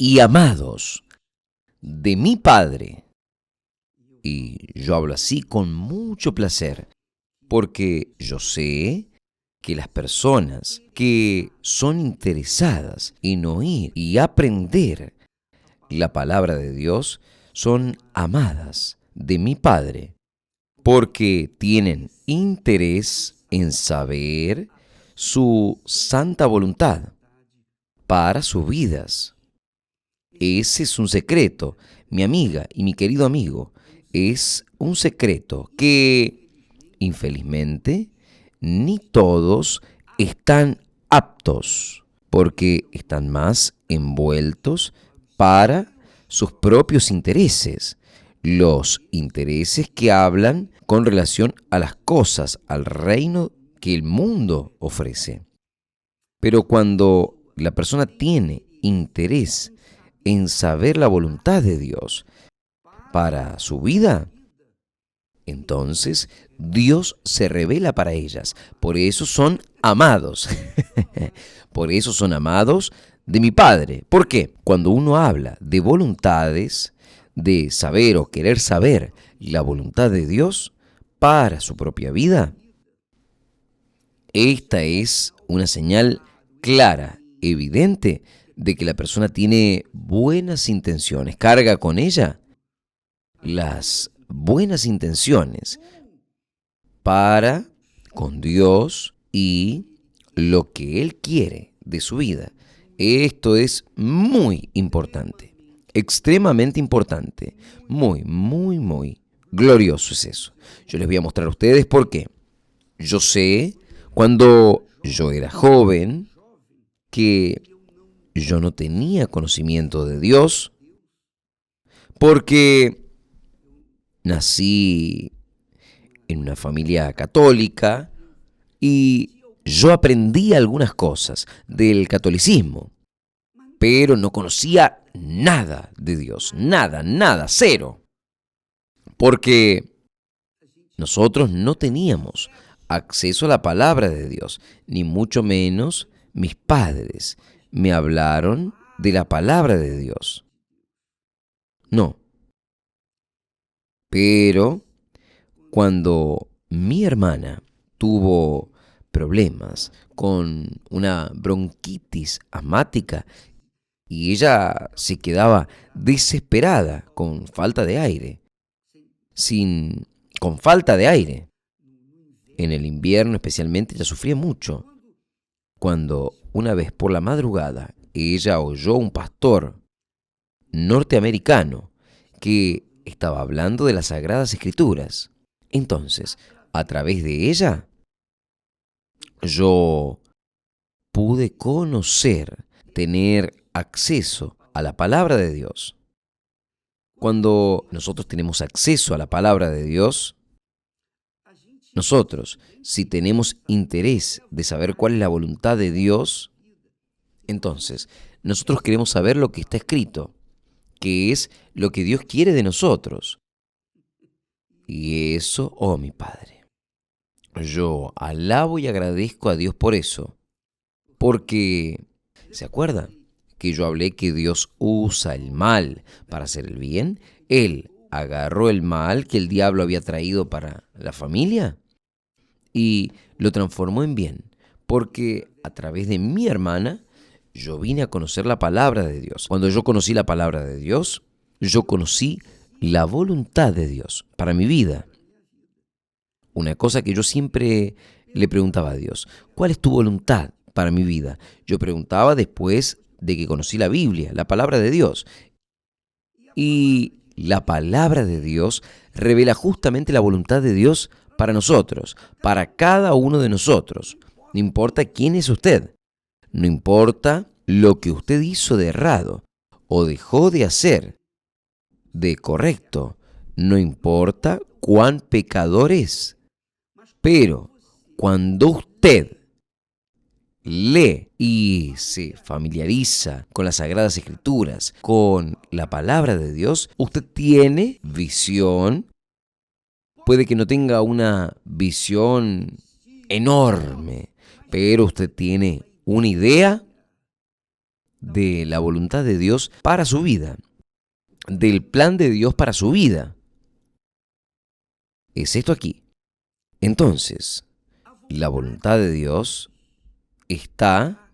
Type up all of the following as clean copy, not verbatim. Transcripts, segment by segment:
y amados de mi Padre. Y yo hablo así con mucho placer, porque yo sé que las personas que son interesadas en oír y aprender la palabra de Dios son amadas de mi Padre, porque tienen interés en saber su santa voluntad para sus vidas. Ese es un secreto, mi amiga y mi querido amigo, es un secreto que, infelizmente, ni todos están aptos, porque están más envueltos para sus propios intereses, los intereses que hablan con relación a las cosas, al reino que el mundo ofrece. Pero cuando la persona tiene interés en saber la voluntad de Dios para su vida, entonces Dios se revela para ellas. Por eso son amados. Por eso son amados de mi Padre. ¿Por qué? Cuando uno habla de voluntades, de saber o querer saber la voluntad de Dios para su propia vida, esta es una señal clara, evidente, de que la persona tiene buenas intenciones, carga con ella las buenas intenciones para con Dios y lo que Él quiere de su vida. Esto es muy importante, extremadamente importante, muy glorioso es eso. Yo les voy a mostrar a ustedes por qué. Yo sé, cuando yo era joven, que yo no tenía conocimiento de Dios, porque nací en una familia católica y yo aprendí algunas cosas del catolicismo, pero no conocía nada de Dios, nada, cero, porque nosotros no teníamos acceso a la palabra de Dios, ni mucho menos mis padres me hablaron de la palabra de Dios. No, pero cuando mi hermana tuvo problemas con una bronquitis asmática y ella se quedaba desesperada con falta de aire, con falta de aire. En el invierno especialmente ella sufría mucho. Cuando una vez por la madrugada ella oyó un pastor norteamericano que estaba hablando de las Sagradas Escrituras, entonces, a través de ella, yo pude conocer, tener acceso a la palabra de Dios. Cuando nosotros tenemos acceso a la palabra de Dios, nosotros, si tenemos interés de saber cuál es la voluntad de Dios, entonces nosotros queremos saber lo que está escrito, que es lo que Dios quiere de nosotros. Y eso, oh mi Padre, yo alabo y agradezco a Dios por eso, porque, ¿se acuerdan que yo hablé que Dios usa el mal para hacer el bien? Él agarró el mal que el diablo había traído para la familia y lo transformó en bien, porque a través de mi hermana yo vine a conocer la palabra de Dios. Cuando yo conocí la palabra de Dios, yo conocí la voluntad de Dios para mi vida. Una cosa que yo siempre le preguntaba a Dios: ¿cuál es tu voluntad para mi vida? Yo preguntaba después de que conocí la Biblia, la palabra de Dios. Y la palabra de Dios revela justamente la voluntad de Dios para nosotros, para cada uno de nosotros. No importa quién es usted, no importa lo que usted hizo de errado o dejó de hacer de correcto, no importa cuán pecador es. Pero cuando usted lee y se familiariza con las Sagradas Escrituras, con la palabra de Dios, usted tiene visión. Puede que no tenga una visión enorme, pero usted tiene una idea de la voluntad de Dios para su vida, del plan de Dios para su vida. Es esto aquí. Entonces, la voluntad de Dios está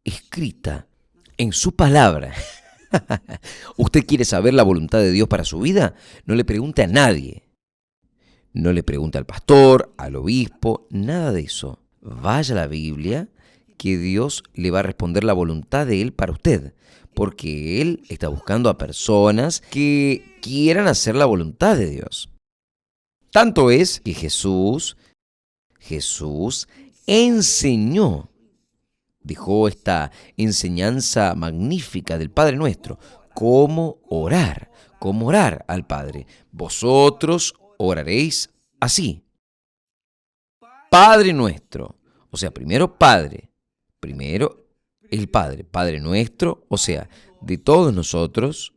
escrita en su palabra. ¿Usted quiere saber la voluntad de Dios para su vida? No le pregunte a nadie. No le pregunte al pastor, al obispo, nada de eso. Vaya a la Biblia, que Dios le va a responder la voluntad de Él para usted, porque Él está buscando a personas que quieran hacer la voluntad de Dios. Tanto es que Jesús enseñó, dejó esta enseñanza magnífica del Padre Nuestro, cómo orar al Padre. Vosotros oraréis así: Padre nuestro, o sea, primero Padre, primero el Padre, Padre nuestro, o sea, de todos nosotros,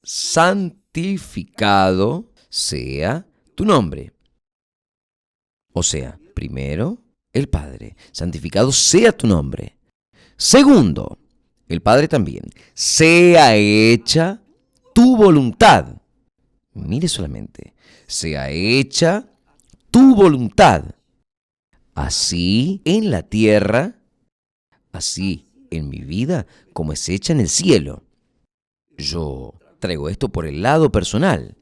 santificado sea tu nombre. O sea, primero el Padre, santificado sea tu nombre. Segundo, el Padre también, sea hecha tu voluntad. Mire solamente, sea hecha tu voluntad, así en la tierra, así en mi vida, como es hecha en el cielo. Yo traigo esto por el lado personal.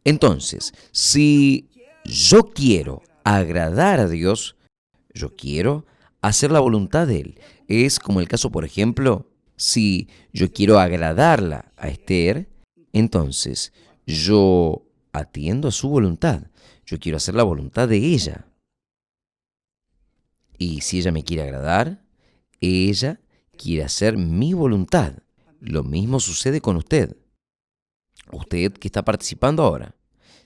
Entonces, si yo quiero agradar a Dios, yo quiero hacer la voluntad de Él. Es como el caso, por ejemplo, si yo quiero agradarla a Esther, entonces yo atiendo a su voluntad. Yo quiero hacer la voluntad de ella. Y si ella me quiere agradar, ella quiere hacer mi voluntad. Lo mismo sucede con usted. Usted que está participando ahora.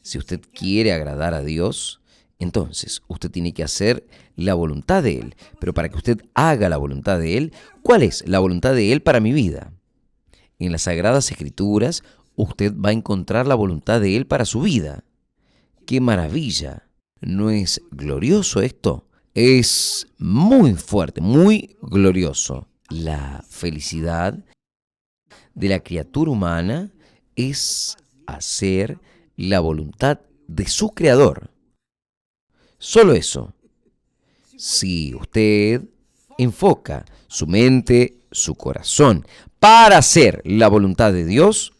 Si usted quiere agradar a Dios, entonces usted tiene que hacer la voluntad de Él. Pero para que usted haga la voluntad de Él, ¿cuál es la voluntad de Él para mi vida? En las Sagradas Escrituras, usted va a encontrar la voluntad de Él para su vida. ¡Qué maravilla! ¿No es glorioso esto? Es muy fuerte, muy glorioso. La felicidad de la criatura humana es hacer la voluntad de su Creador. Solo eso. Si usted enfoca su mente, su corazón para hacer la voluntad de Dios,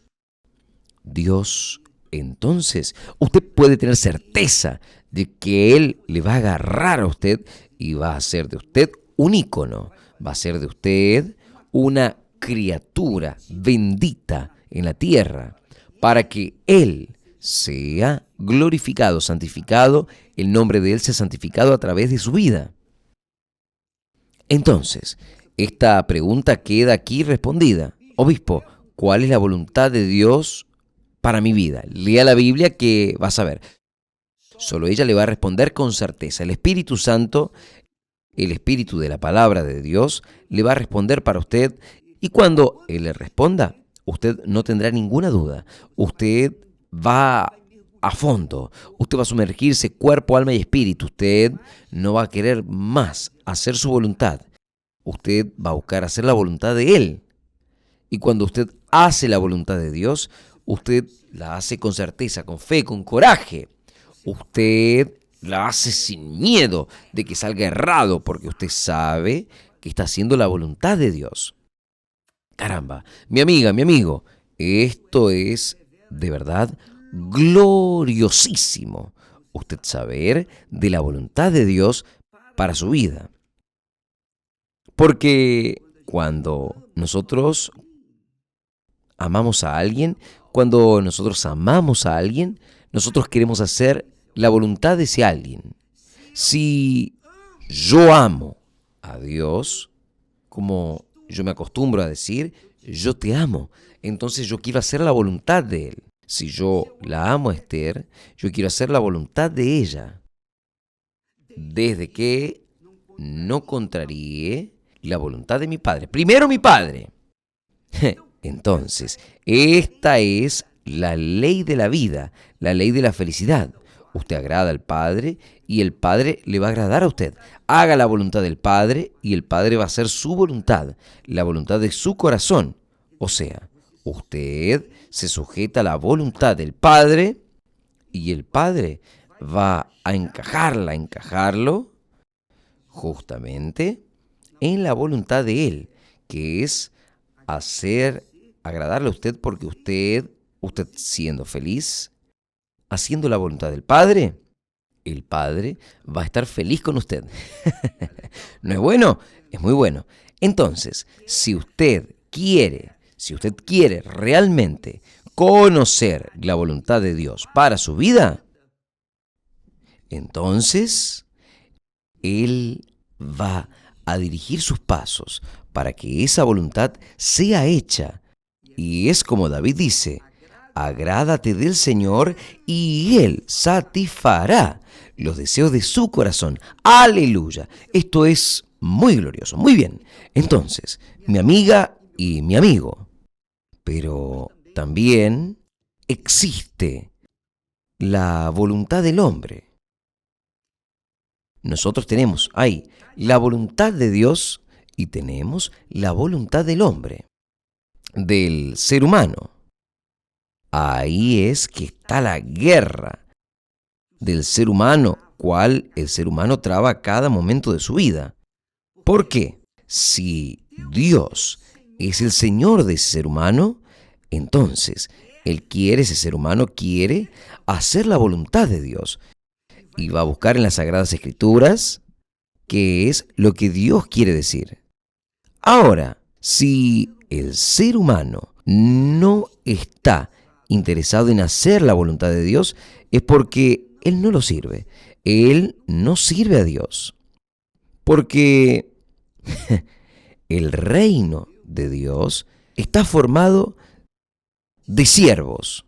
entonces usted puede tener certeza de que Él le va a agarrar a usted y va a hacer de usted un ícono, va a hacer de usted una criatura bendita en la tierra, para que Él sea glorificado, santificado, el nombre de Él sea santificado a través de su vida. Entonces, esta pregunta queda aquí respondida. Obispo, ¿cuál es la voluntad de Dios para mi vida? Lea la Biblia que vas a ver. Solo ella le va a responder con certeza. El Espíritu Santo, el Espíritu de la Palabra de Dios, le va a responder para usted. Y cuando Él le responda, usted no tendrá ninguna duda. Usted va a fondo. Usted va a sumergirse cuerpo, alma y espíritu. Usted no va a querer más hacer su voluntad. Usted va a buscar hacer la voluntad de Él. Y cuando usted hace la voluntad de Dios, usted la hace con certeza, con fe, con coraje. Usted la hace sin miedo de que salga errado, porque usted sabe que está haciendo la voluntad de Dios. Caramba, mi amiga, mi amigo, esto es de verdad gloriosísimo. Usted saber de la voluntad de Dios para su vida. Porque cuando nosotros amamos a alguien, nosotros queremos hacer la voluntad de ese alguien. Si yo amo a Dios, como yo me acostumbro a decir, yo te amo, entonces yo quiero hacer la voluntad de Él. Si yo la amo a Esther, yo quiero hacer la voluntad de ella, desde que no contraríe la voluntad de mi Padre. Primero mi Padre. Entonces, esta es la ley de la vida, la ley de la felicidad. Usted agrada al Padre y el Padre le va a agradar a usted. Haga la voluntad del Padre y el Padre va a hacer su voluntad, la voluntad de su corazón. O sea, usted se sujeta a la voluntad del Padre y el Padre va a encajarlo justamente en la voluntad de Él, que es hacer agradarle a usted porque usted siendo feliz, haciendo la voluntad del Padre, el Padre va a estar feliz con usted. ¿No es bueno? Es muy bueno. Entonces, si usted quiere realmente conocer la voluntad de Dios para su vida, entonces Él va a dirigir sus pasos para que esa voluntad sea hecha. Y es como David dice, agrádate del Señor y Él satisfará los deseos de su corazón. Aleluya. Esto es muy glorioso. Muy bien. Entonces, mi amiga y mi amigo. Pero también existe la voluntad del hombre. Nosotros tenemos ahí la voluntad de Dios y tenemos la voluntad del hombre, del ser humano. Ahí es que está la guerra del ser humano, cual el ser humano traba a cada momento de su vida. ¿Por qué? Si Dios es el Señor de ese ser humano, entonces ese ser humano quiere hacer la voluntad de Dios y va a buscar en las Sagradas Escrituras qué es lo que Dios quiere decir. Ahora, si el ser humano no está interesado en hacer la voluntad de Dios, es porque él no lo sirve. Él no sirve a Dios. Porque el reino de Dios está formado de siervos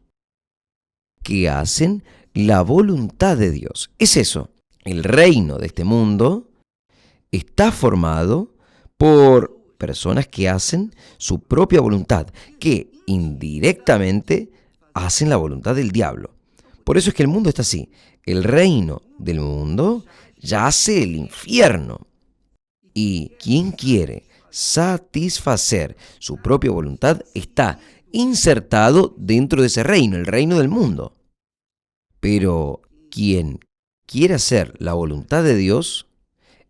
que hacen la voluntad de Dios. Es eso. El reino de este mundo está formado por personas que hacen su propia voluntad, que indirectamente hacen la voluntad del diablo. Por eso es que el mundo está así. El reino del mundo yace el infierno. Y quien quiere satisfacer su propia voluntad está insertado dentro de ese reino, el reino del mundo. Pero quien quiere hacer la voluntad de Dios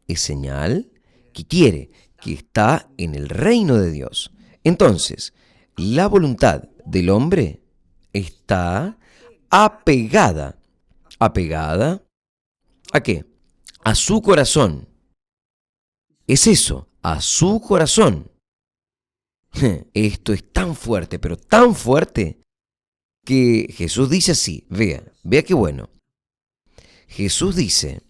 es señal que está en el reino de Dios. Entonces, la voluntad del hombre está apegada. ¿Apegada a qué? A su corazón. Es eso, a su corazón. Esto es tan fuerte, pero tan fuerte, que Jesús dice así, vea qué bueno. Jesús dice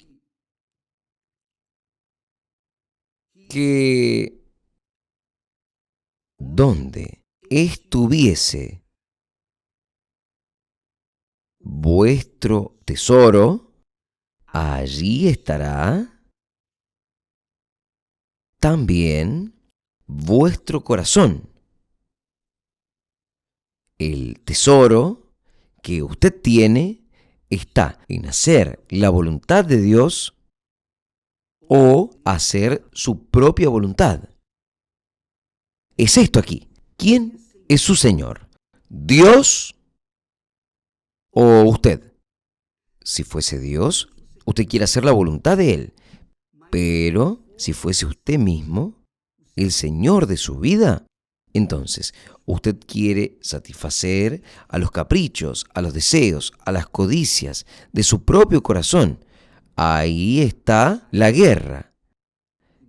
que donde estuviese vuestro tesoro, allí estará también vuestro corazón. El tesoro que usted tiene está en hacer la voluntad de Dios o hacer su propia voluntad. Es esto aquí. ¿Quién es su Señor? ¿Dios o usted? Si fuese Dios, usted quiere hacer la voluntad de Él. Pero si fuese usted mismo, el Señor de su vida, entonces usted quiere satisfacer a los caprichos, a los deseos, a las codicias de su propio corazón. Ahí está la guerra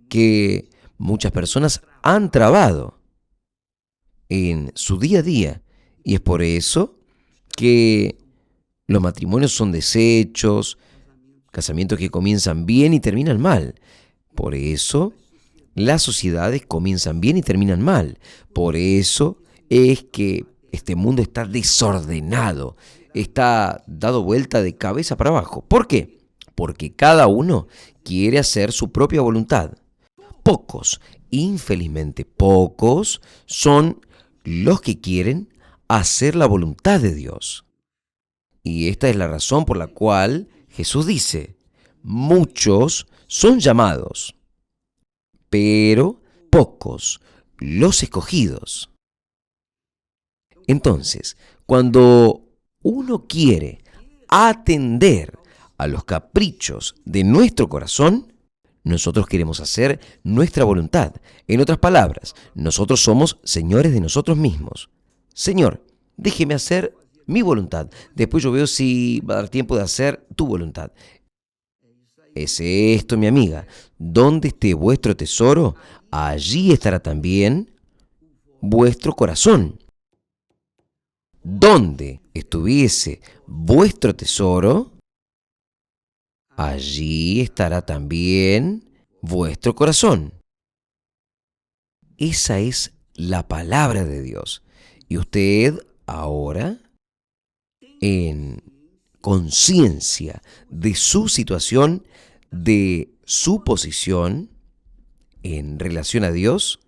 que muchas personas han trabado en su día a día. Y es por eso que los matrimonios son deshechos, casamientos que comienzan bien y terminan mal. Por eso las sociedades comienzan bien y terminan mal. Por eso es que este mundo está desordenado, está dado vuelta de cabeza para abajo. ¿Por qué? Porque cada uno quiere hacer su propia voluntad. Pocos, infelizmente pocos, son los que quieren hacer la voluntad de Dios. Y esta es la razón por la cual Jesús dice, muchos son llamados, pero pocos los escogidos. Entonces, cuando uno quiere atender a los caprichos de nuestro corazón, nosotros queremos hacer nuestra voluntad. En otras palabras, nosotros somos señores de nosotros mismos. Señor, déjeme hacer mi voluntad. Después yo veo si va a dar tiempo de hacer tu voluntad. Es esto, mi amiga. Donde esté vuestro tesoro, allí estará también vuestro corazón. Donde estuviese vuestro tesoro, allí estará también vuestro corazón. Esa es la palabra de Dios. Y usted ahora, en conciencia de su situación, de su posición en relación a Dios,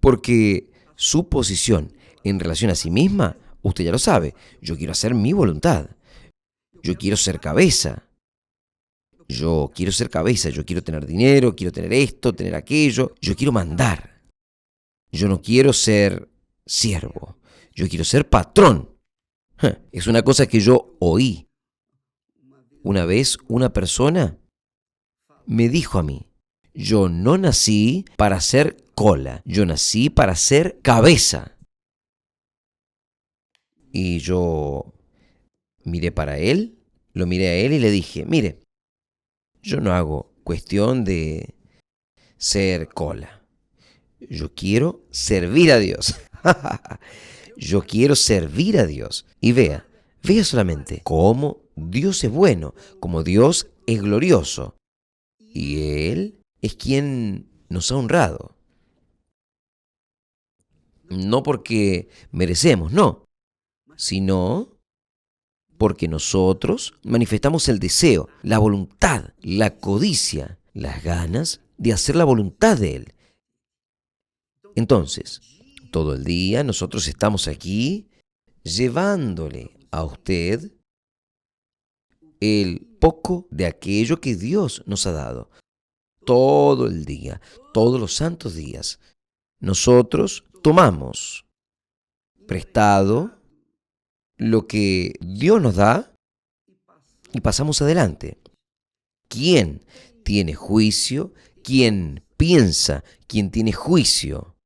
porque su posición en relación a sí misma, usted ya lo sabe, yo quiero hacer mi voluntad, yo quiero ser cabeza. Yo quiero ser cabeza, yo quiero tener dinero, quiero tener esto, tener aquello. Yo quiero mandar. Yo no quiero ser siervo. Yo quiero ser patrón. Es una cosa que yo oí. Una vez una persona me dijo a mí, yo no nací para ser cola, yo nací para ser cabeza. Y yo miré para él, lo miré a él y le dije, mire, yo no hago cuestión de ser cola. Yo quiero servir a Dios. Yo quiero servir a Dios. Y vea solamente cómo Dios es bueno, cómo Dios es glorioso. Y Él es quien nos ha honrado. No porque merecemos, no, sino porque nosotros manifestamos el deseo, la voluntad, la codicia, las ganas de hacer la voluntad de Él. Entonces, todo el día nosotros estamos aquí llevándole a usted el poco de aquello que Dios nos ha dado. Todo el día, todos los santos días, nosotros tomamos prestado lo que Dios nos da y pasamos adelante. ¿Quién tiene juicio? ¿Quién piensa? ¿Quién tiene juicio?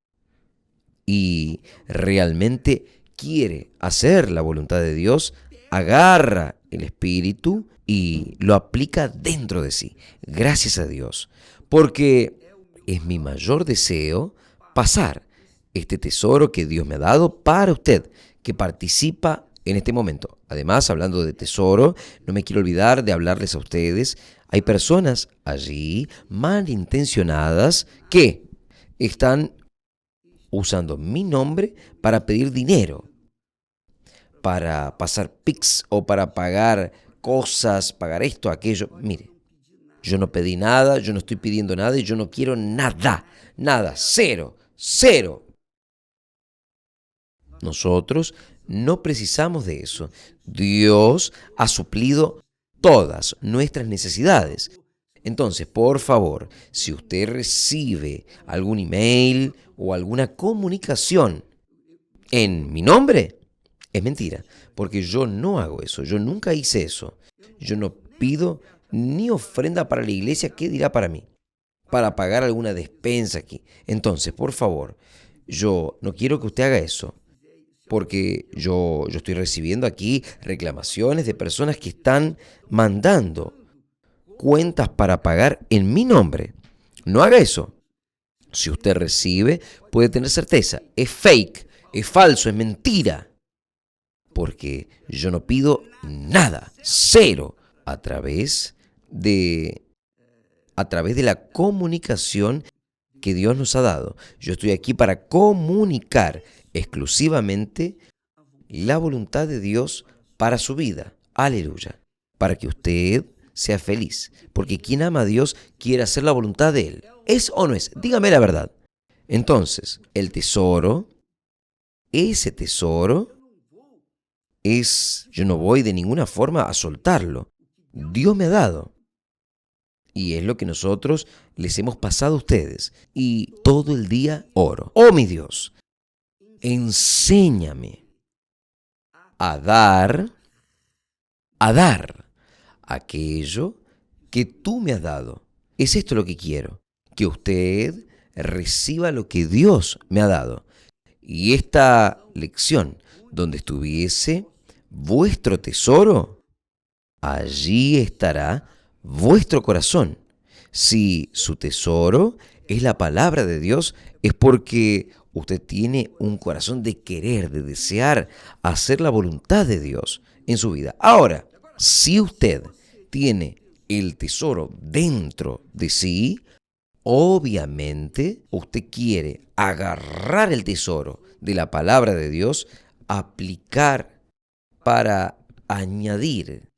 Y realmente quiere hacer la voluntad de Dios, agarra el Espíritu y lo aplica dentro de sí. Gracias a Dios, porque es mi mayor deseo pasar este tesoro que Dios me ha dado para usted, que participa en este momento. Además, hablando de tesoro, no me quiero olvidar de hablarles a ustedes. Hay personas allí malintencionadas que están usando mi nombre para pedir dinero, para pasar Pix o para pagar cosas, pagar esto, aquello. Mire, yo no pedí nada, yo no estoy pidiendo nada y yo no quiero nada, nada, cero, cero. Nosotros no precisamos de eso. Dios ha suplido todas nuestras necesidades. Entonces, por favor, si usted recibe algún email o alguna comunicación en mi nombre, es mentira, porque yo no hago eso, yo nunca hice eso. Yo no pido ni ofrenda para la iglesia, ¿qué dirá para mí? Para pagar alguna despensa aquí. Entonces, por favor, yo no quiero que usted haga eso, porque yo estoy recibiendo aquí reclamaciones de personas que están mandando cuentas para pagar en mi nombre. No haga eso. Si usted recibe, puede tener certeza, es fake, es falso, es mentira. Porque yo no pido nada, cero, a través de la comunicación que Dios nos ha dado. Yo estoy aquí para comunicar exclusivamente la voluntad de Dios para su vida. Aleluya. Para que usted sea feliz. Porque quien ama a Dios quiere hacer la voluntad de Él. ¿Es o no es? Dígame la verdad. Entonces, el tesoro, ese tesoro, yo no voy de ninguna forma a soltarlo. Dios me ha dado. Y es lo que nosotros les hemos pasado a ustedes. Y todo el día oro. Oh, mi Dios, enséñame a dar aquello que tú me has dado. Es esto lo que quiero, que usted reciba lo que Dios me ha dado. Y esta lección, donde estuviese vuestro tesoro, allí estará vuestro corazón. Si su tesoro es la palabra de Dios, es porque usted tiene un corazón de querer, de desear hacer la voluntad de Dios en su vida. Ahora, si usted tiene el tesoro dentro de sí, obviamente usted quiere agarrar el tesoro de la palabra de Dios, aplicar para añadir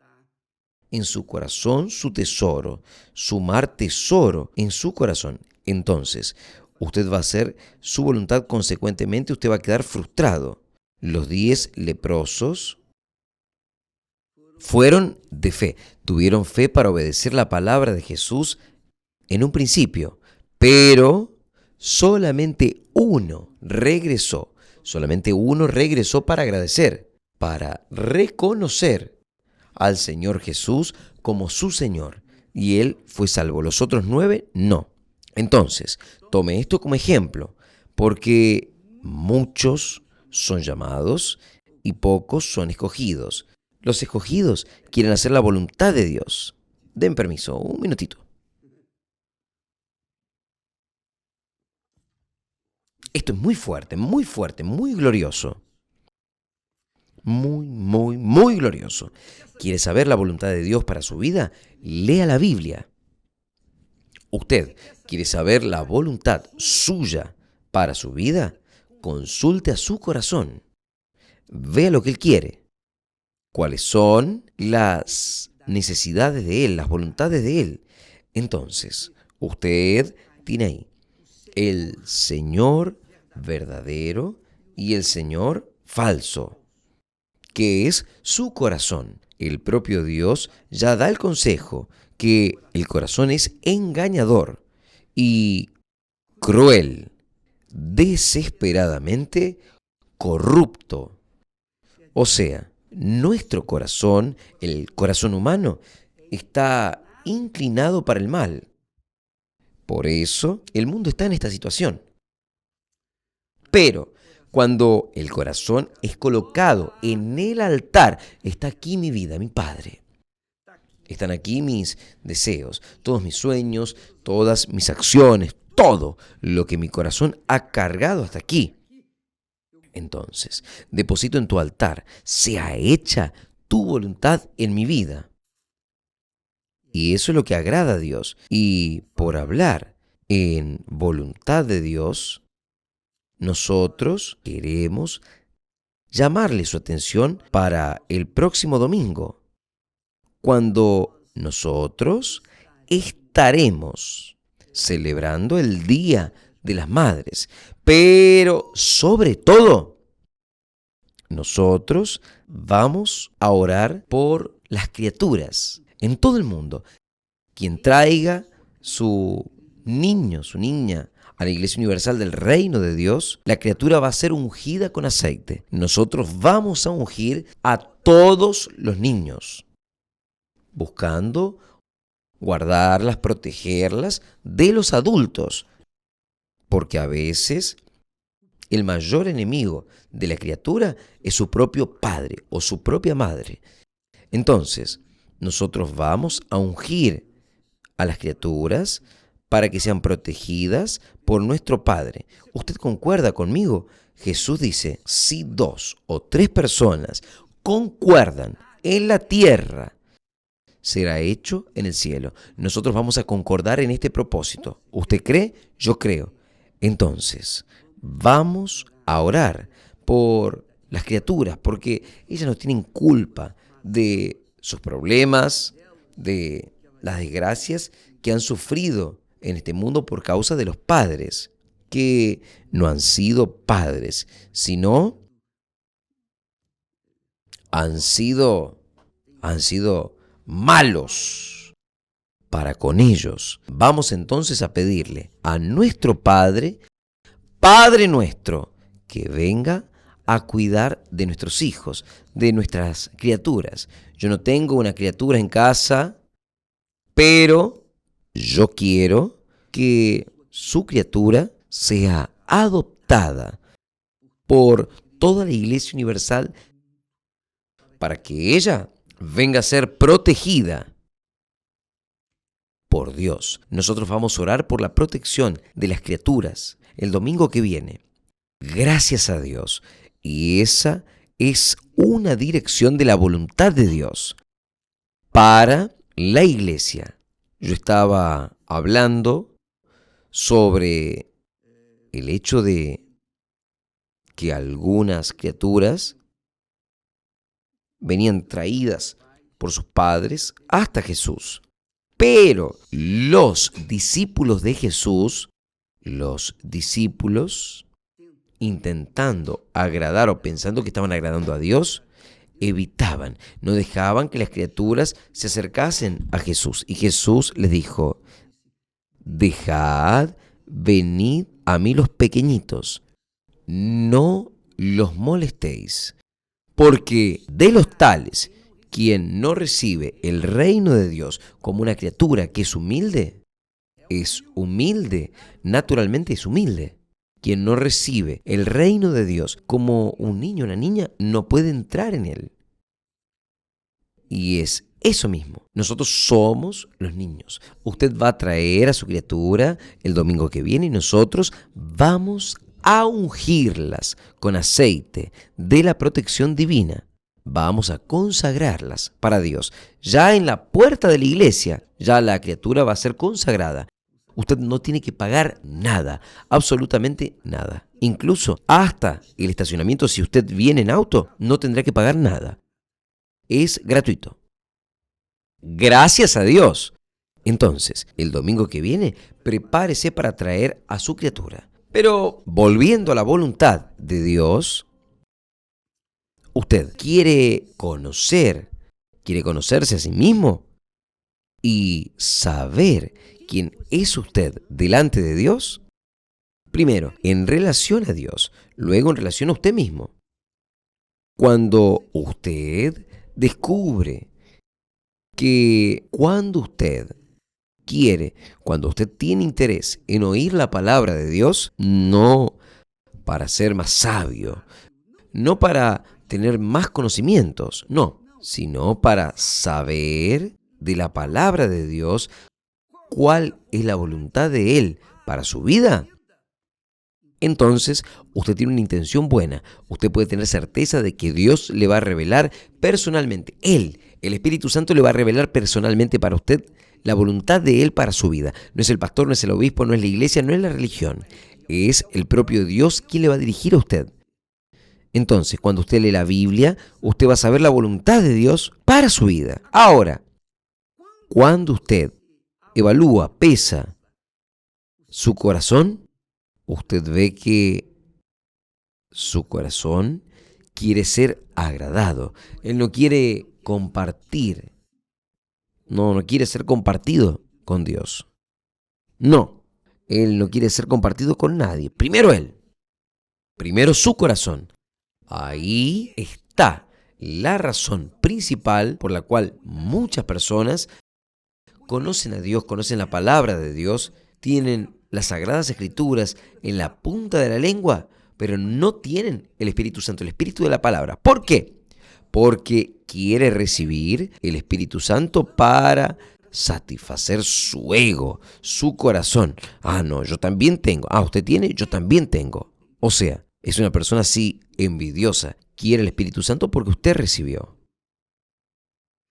en su corazón su tesoro, sumar tesoro en su corazón. Entonces, usted va a hacer su voluntad, consecuentemente usted va a quedar frustrado. Los 10 leprosos fueron de fe, tuvieron fe para obedecer la palabra de Jesús en un principio, pero solamente uno regresó para agradecer, para reconocer al Señor Jesús como su Señor, y él fue salvo. Los otros 9 no. Entonces, tome esto como ejemplo, porque muchos son llamados y pocos son escogidos. Los escogidos quieren hacer la voluntad de Dios. Den permiso, un minutito. Esto es muy fuerte, muy glorioso. Muy, muy, muy glorioso. ¿Quiere saber la voluntad de Dios para su vida? Lea la Biblia. ¿Usted quiere saber la voluntad suya para su vida? Consulte a su corazón. Vea lo que Él quiere. ¿Cuáles son las necesidades de Él, las voluntades de Él? Entonces, usted tiene ahí el Señor verdadero y el Señor falso, que es su corazón. El propio Dios ya da el consejo que el corazón es engañador y cruel, desesperadamente corrupto. O sea, nuestro corazón, el corazón humano, está inclinado para el mal. Por eso el mundo está en esta situación. Pero cuando el corazón es colocado en el altar, está aquí mi vida, mi Padre. Están aquí mis deseos, todos mis sueños, todas mis acciones, todo lo que mi corazón ha cargado hasta aquí. Entonces, deposito en tu altar, sea hecha tu voluntad en mi vida. Y eso es lo que agrada a Dios. Y por hablar en voluntad de Dios, nosotros queremos llamarle su atención para el próximo domingo, cuando nosotros estaremos celebrando el Día de las Madres. Pero sobre todo, nosotros vamos a orar por las criaturas en todo el mundo. Quien traiga su niño, su niña, a la Iglesia Universal del Reino de Dios, la criatura va a ser ungida con aceite. Nosotros vamos a ungir a todos los niños, buscando guardarlas, protegerlas de los adultos, porque a veces el mayor enemigo de la criatura es su propio padre o su propia madre. Entonces, nosotros vamos a ungir a las criaturas para que sean protegidas por nuestro Padre. ¿Usted concuerda conmigo? Jesús dice, si 2 o 3 personas concuerdan en la tierra, será hecho en el cielo. Nosotros vamos a concordar en este propósito. ¿Usted cree? Yo creo. Entonces, vamos a orar por las criaturas, porque ellas no tienen culpa de sus problemas, de las desgracias que han sufrido en este mundo por causa de los padres, que no han sido padres, sino han sido malos para con ellos. Vamos entonces a pedirle a nuestro Padre, Padre nuestro, que venga a cuidar de nuestros hijos, de nuestras criaturas. Yo no tengo una criatura en casa, pero yo quiero que su criatura sea adoptada por toda la Iglesia Universal para que ella venga a ser protegida por Dios. Nosotros vamos a orar por la protección de las criaturas el domingo que viene. Gracias a Dios. Y esa es una dirección de la voluntad de Dios para la iglesia. Yo estaba hablando sobre el hecho de que algunas criaturas venían traídas por sus padres hasta Jesús. Pero los discípulos de Jesús, intentando agradar o pensando que estaban agradando a Dios, evitaban, no dejaban que las criaturas se acercasen a Jesús. Y Jesús les dijo: dejad venid a mí los pequeñitos, no los molestéis, porque de los tales, quien no recibe el reino de Dios como una criatura que es humilde, naturalmente es humilde. Quien no recibe el reino de Dios como un niño o una niña no puede entrar en él. Y es eso mismo. Nosotros somos los niños. Usted va a traer a su criatura el domingo que viene y nosotros vamos a ungirlas con aceite de la protección divina. Vamos a consagrarlas para Dios. Ya en la puerta de la iglesia, ya la criatura va a ser consagrada. Usted no tiene que pagar nada, absolutamente nada. Incluso hasta el estacionamiento, si usted viene en auto, no tendrá que pagar nada. Es gratuito. Gracias a Dios. Entonces, el domingo que viene, prepárese para traer a su criatura. Pero volviendo a la voluntad de Dios, usted quiere conocerse a sí mismo y saber quién es usted delante de Dios. Primero, en relación a Dios, luego en relación a usted mismo. Cuando usted descubre que cuando usted tiene interés en oír la palabra de Dios, no para ser más sabio, no para tener más conocimientos, no, sino para saber de la palabra de Dios cuál es la voluntad de Él para su vida, entonces usted tiene una intención buena. Usted puede tener certeza de que Dios le va a revelar personalmente. Él, el Espíritu Santo, le va a revelar personalmente para usted la voluntad de Él para su vida. No es el pastor, no es el obispo, no es la iglesia, no es la religión. Es el propio Dios quien le va a dirigir a usted. Entonces, cuando usted lee la Biblia, usted va a saber la voluntad de Dios para su vida. Ahora, cuando usted evalúa, pesa su corazón, usted ve que su corazón quiere ser agradado. Él no quiere compartir. No quiere ser compartido con Dios. No, Él no quiere ser compartido con nadie. Primero Él. Primero su corazón. Ahí está la razón principal por la cual muchas personas conocen a Dios, conocen la palabra de Dios, tienen las Sagradas Escrituras en la punta de la lengua, pero no tienen el Espíritu Santo, el Espíritu de la palabra. ¿Por qué? Porque quiere recibir el Espíritu Santo para satisfacer su ego, su corazón. Ah, no, yo también tengo. Ah, usted tiene, yo también tengo. O sea, es una persona así envidiosa. Quiere el Espíritu Santo porque usted recibió.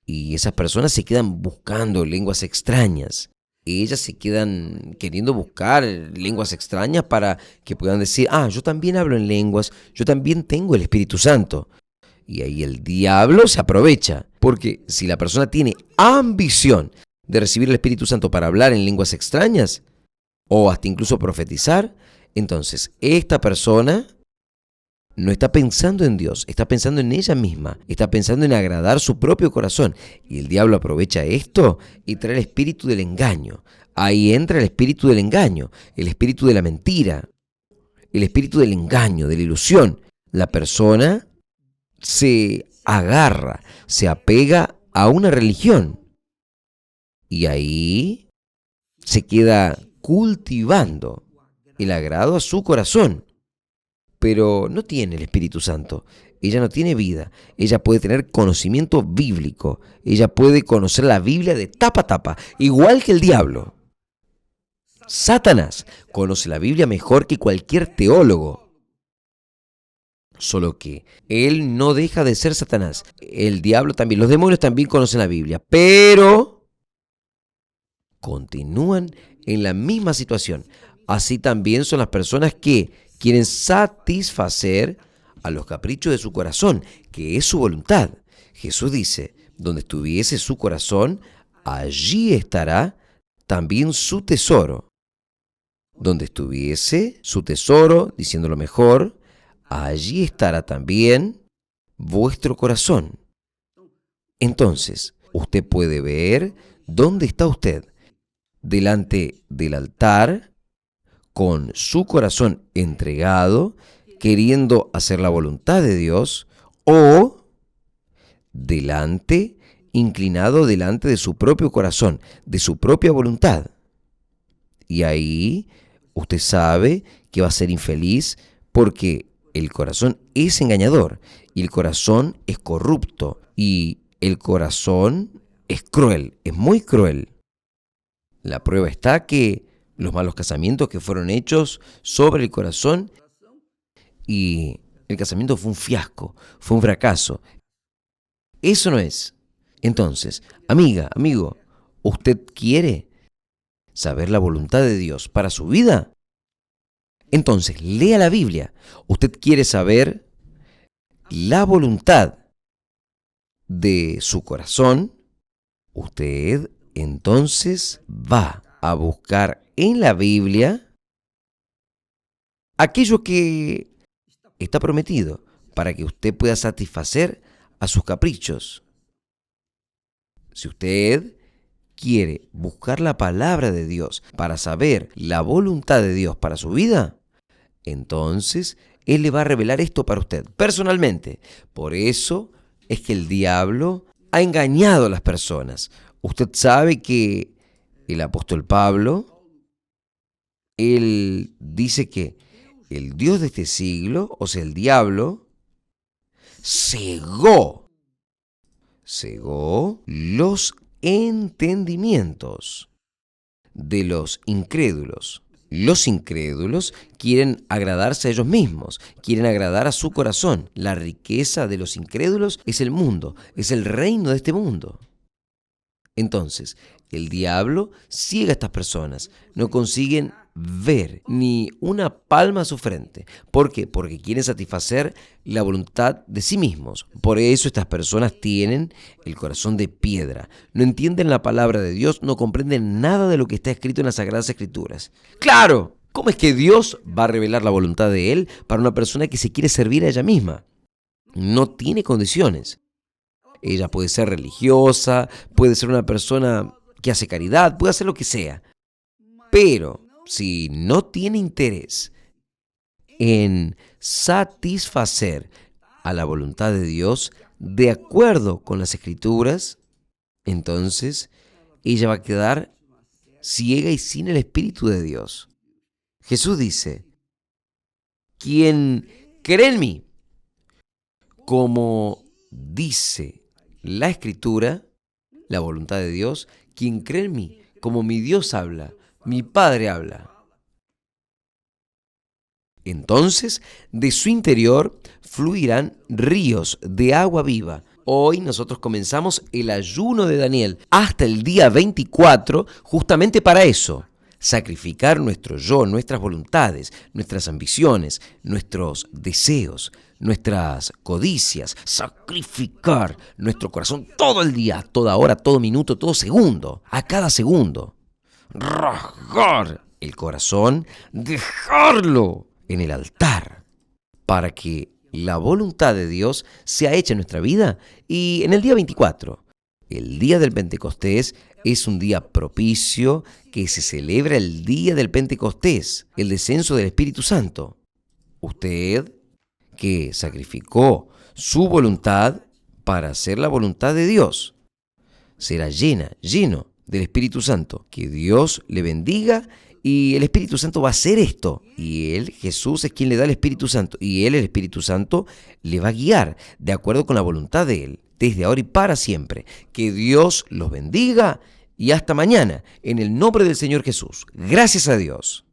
Y esas personas se quedan buscando lenguas extrañas. Ellas se quedan queriendo buscar lenguas extrañas para que puedan decir: ah, yo también hablo en lenguas, yo también tengo el Espíritu Santo. Y ahí el diablo se aprovecha, porque si la persona tiene ambición de recibir el Espíritu Santo para hablar en lenguas extrañas, o hasta incluso profetizar, entonces esta persona no está pensando en Dios, está pensando en ella misma, está pensando en agradar su propio corazón. Y el diablo aprovecha esto y trae el espíritu del engaño. Ahí entra el espíritu del engaño, el espíritu de la mentira, el espíritu del engaño, de la ilusión. La persona se agarra, se apega a una religión y ahí se queda cultivando el agrado a su corazón. Pero no tiene el Espíritu Santo. Ella no tiene vida. Ella puede tener conocimiento bíblico. Ella puede conocer la Biblia de tapa a tapa, igual que el diablo. Satanás conoce la Biblia mejor que cualquier teólogo. Solo que él no deja de ser Satanás. El diablo también, los demonios también conocen la Biblia, pero continúan en la misma situación. Así también son las personas que quieren satisfacer a los caprichos de su corazón, que es su voluntad. Jesús dice, donde estuviese su corazón, allí estará también su tesoro. Donde estuviese su tesoro, diciéndolo mejor, allí estará también vuestro corazón. Entonces, usted puede ver dónde está usted, delante del altar, con su corazón entregado, queriendo hacer la voluntad de Dios, o inclinado delante de su propio corazón, de su propia voluntad. Y ahí usted sabe que va a ser infeliz porque el corazón es engañador y el corazón es corrupto y el corazón es cruel, es muy cruel. La prueba está que los malos casamientos que fueron hechos sobre el corazón y el casamiento fue un fiasco, fue un fracaso. Eso no es. Entonces, amiga, amigo, ¿usted quiere saber la voluntad de Dios para su vida? Entonces, lea la Biblia. ¿Usted quiere saber la voluntad de su corazón? Usted entonces va a buscar en la Biblia aquello que está prometido para que usted pueda satisfacer a sus caprichos. Si usted quiere buscar la palabra de Dios para saber la voluntad de Dios para su vida, entonces Él le va a revelar esto para usted personalmente. Por eso es que el diablo ha engañado a las personas. Usted sabe que el apóstol Pablo, él dice que el Dios de este siglo, o sea, el diablo, cegó los entendimientos de los incrédulos. Los incrédulos quieren agradarse a ellos mismos, quieren agradar a su corazón. La riqueza de los incrédulos es el mundo, es el reino de este mundo. Entonces, el diablo ciega a estas personas, no consiguen ver ni una palma a su frente. ¿Por qué? Porque quieren satisfacer la voluntad de sí mismos. Por eso estas personas tienen el corazón de piedra. No entienden la palabra de Dios, no comprenden nada de lo que está escrito en las Sagradas Escrituras. ¡Claro! ¿Cómo es que Dios va a revelar la voluntad de Él para una persona que se quiere servir a ella misma? No tiene condiciones. Ella puede ser religiosa, puede ser una persona que hace caridad, puede hacer lo que sea. Pero si no tiene interés en satisfacer a la voluntad de Dios de acuerdo con las Escrituras, entonces ella va a quedar ciega y sin el Espíritu de Dios. Jesús dice, quien cree en mí, como dice la Escritura, la voluntad de Dios, quien cree en mí, como mi Dios habla, mi Padre habla. Entonces, de su interior fluirán ríos de agua viva. Hoy nosotros comenzamos el ayuno de Daniel hasta el día 24, justamente para eso. Sacrificar nuestro yo, nuestras voluntades, nuestras ambiciones, nuestros deseos, nuestras codicias. Sacrificar nuestro corazón todo el día, toda hora, todo minuto, todo segundo, a cada segundo. Rasgar el corazón, dejarlo en el altar, para que la voluntad de Dios sea hecha en nuestra vida. Y en el día 24, el día del Pentecostés, es un día propicio que se celebra el día del Pentecostés, el descenso del Espíritu Santo. Usted, que sacrificó su voluntad para hacer la voluntad de Dios, será lleno del Espíritu Santo. Que Dios le bendiga, y el Espíritu Santo va a hacer esto. Y Él, Jesús, es quien le da el Espíritu Santo. Y Él, el Espíritu Santo, le va a guiar de acuerdo con la voluntad de Él, desde ahora y para siempre. Que Dios los bendiga y hasta mañana, en el nombre del Señor Jesús. Gracias a Dios.